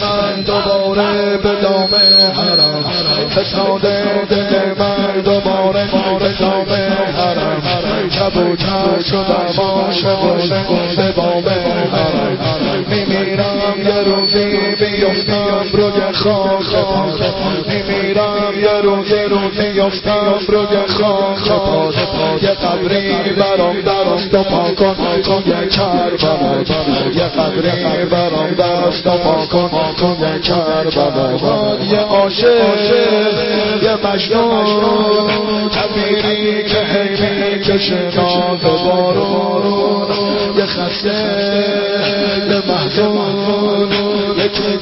من دوباره به دام حرم فساده دل من دوباره به دام حرم کبوتر شدم عاشق به بام حرم میمیرم یه روزی بیفتم روی خاک میمیرم یه روزی بیفتم روی خاک یه قبری برام دست و پا کن توی کربلا یه قبری برام دست و پا کن توی کربلا یه عاشق یه مجنون تبیری که هی میکشه ناز و بارون یه خسته یه محزون یکی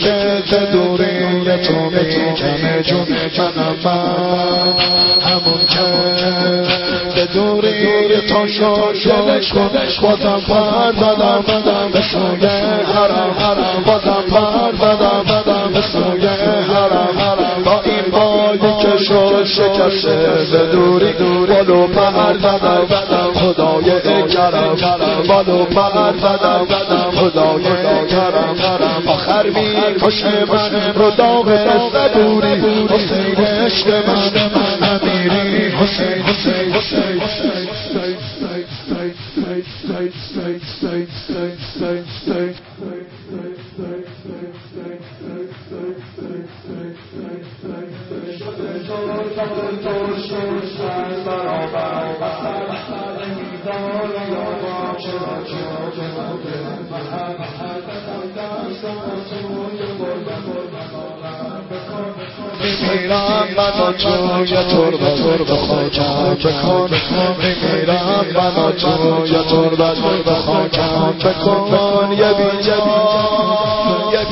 که دوری یه تو میکنه جون منم همون که دوری تا شدش کن بازم پر زدم به سوی حرم بازم پر زدم به سوی حرم با این بایی که شد شکسته به دوری بالو پر زدم خدای کرم بالو پر زدم خدای کرم آخر میکشه من رو داغ صبوری حسین عشق من امیری حسین میمیرم منو توی تربه خاکم بکن میمیرم منو توی تربه خاکم بکن یه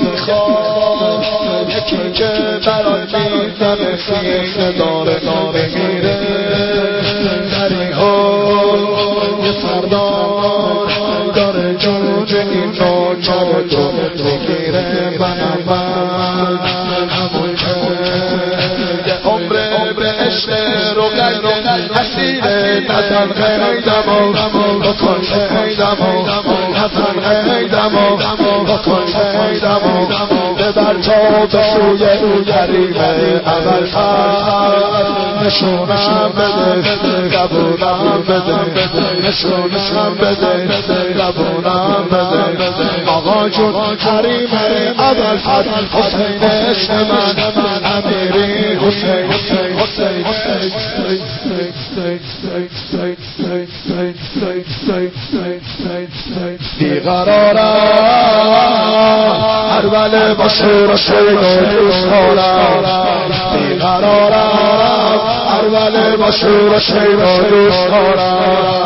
بی خواب یکی که برای میزنه سینه داره میمیره دری ها یه سردار داره جون این نوچار تو میگیره من همون که عمر عشق رو حسین نزن قیدمو بکن قیدمو نزن قیدمو بکن قیدمو ببر تا به سوی حریم اول نشونم بده قبولم بده نشونم بده قبولم بده آقا جون حریم اول حسین عشق من امیری حسین بیقرارم ارول با شور و شیر و دوست دارم بیقرارم ارول با شور و شیر و دوست دارم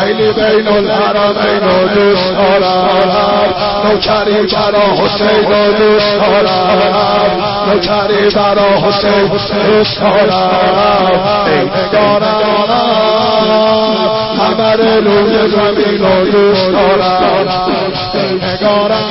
خیلی بین الحرمین و دوست دارم نوکری برا حسین و دوست دارم نوکری برا حسین دوست دارم ای نگارم همه روی زمین و دوست دارم ای نگارم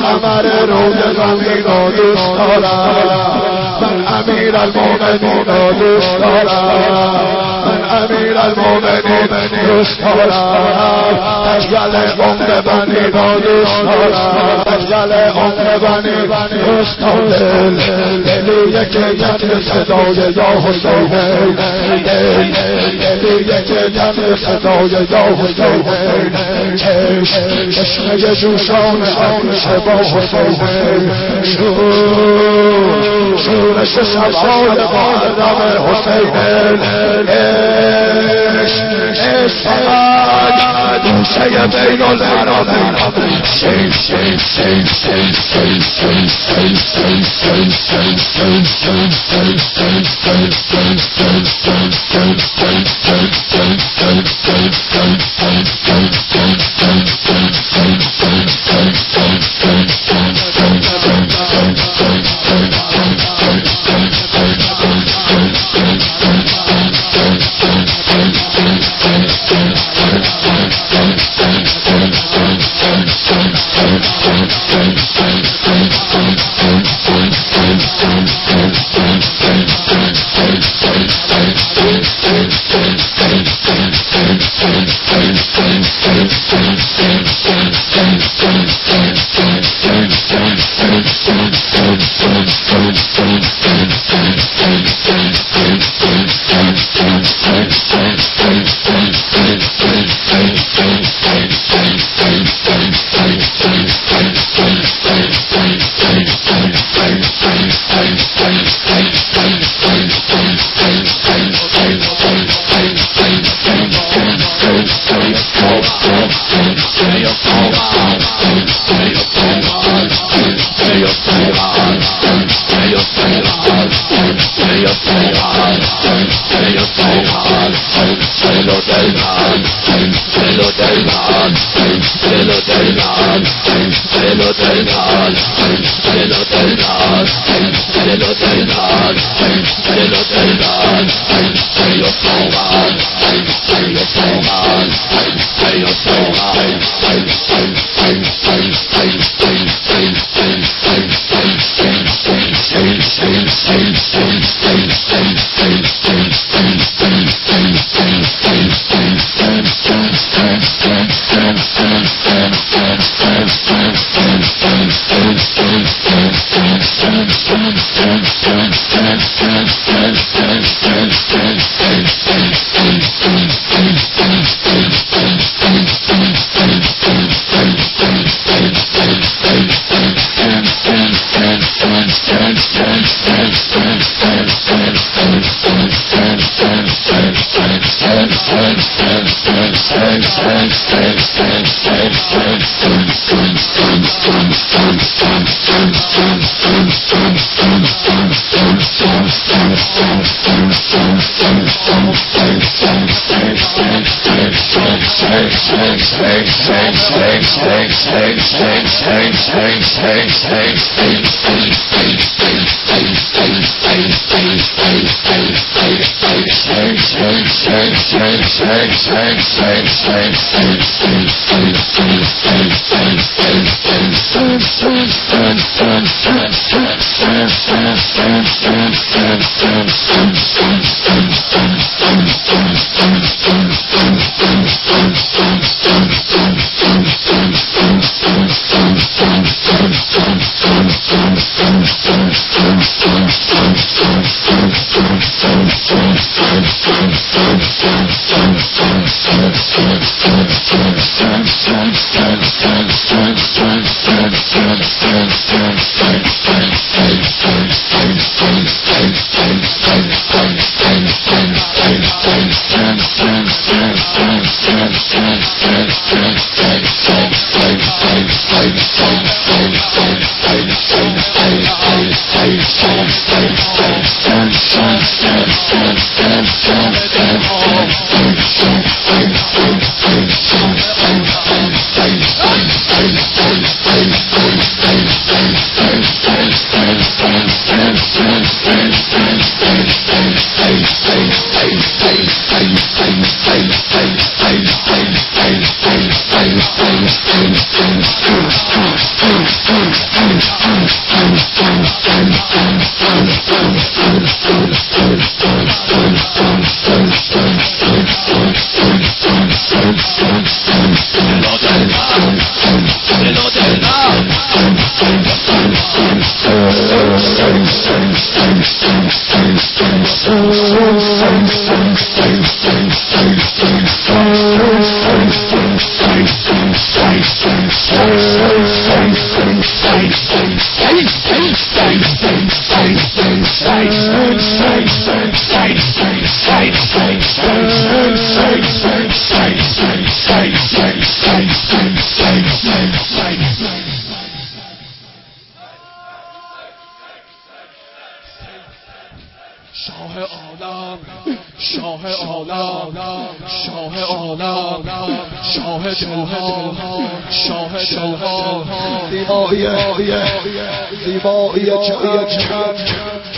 همه روی زمین و دوست دارم من امیر المومنین و دوست دارم من امیر المومنین دوست دارم اجل عمر بنی و دوست دارم اجل عمر بنی دوست دارم دلی یکی جن صدای یا حسین دلی یکی جن صدای یا حسین چشمه جوشان همیشه با حسین شورش سرسال محرم حسین عشق دوشه بین الحرمین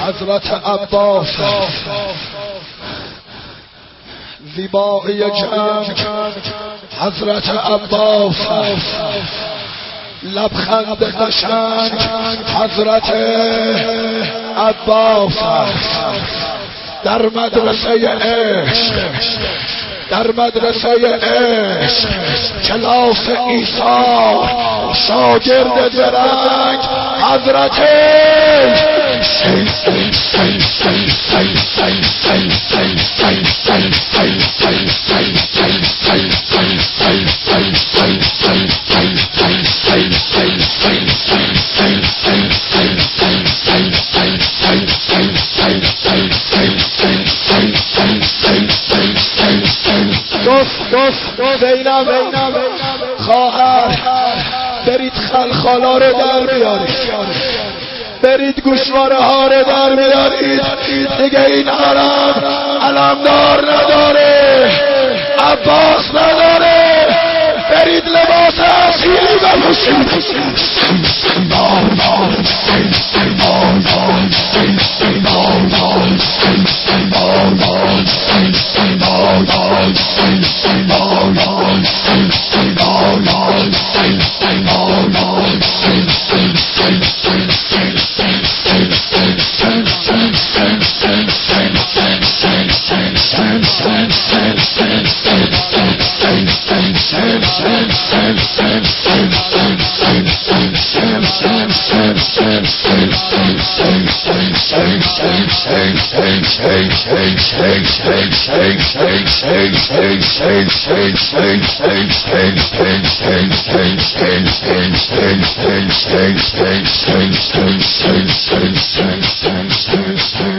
حضرت عباس زیبایی جنگ حضرت عباس لبخند قشنگ حضرت عباس در مدرسه عشق در مدرسه عشق کلاس عیسی شاگرد درنگ حضرت زینب خواهر برید خلخالا رو در بیارید، برید گوشواره ها رو در بیارید، دیگه این علمدار نداره، عباس نداره، برید لباس اصیلی بپوشید.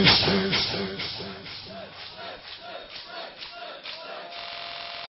Shake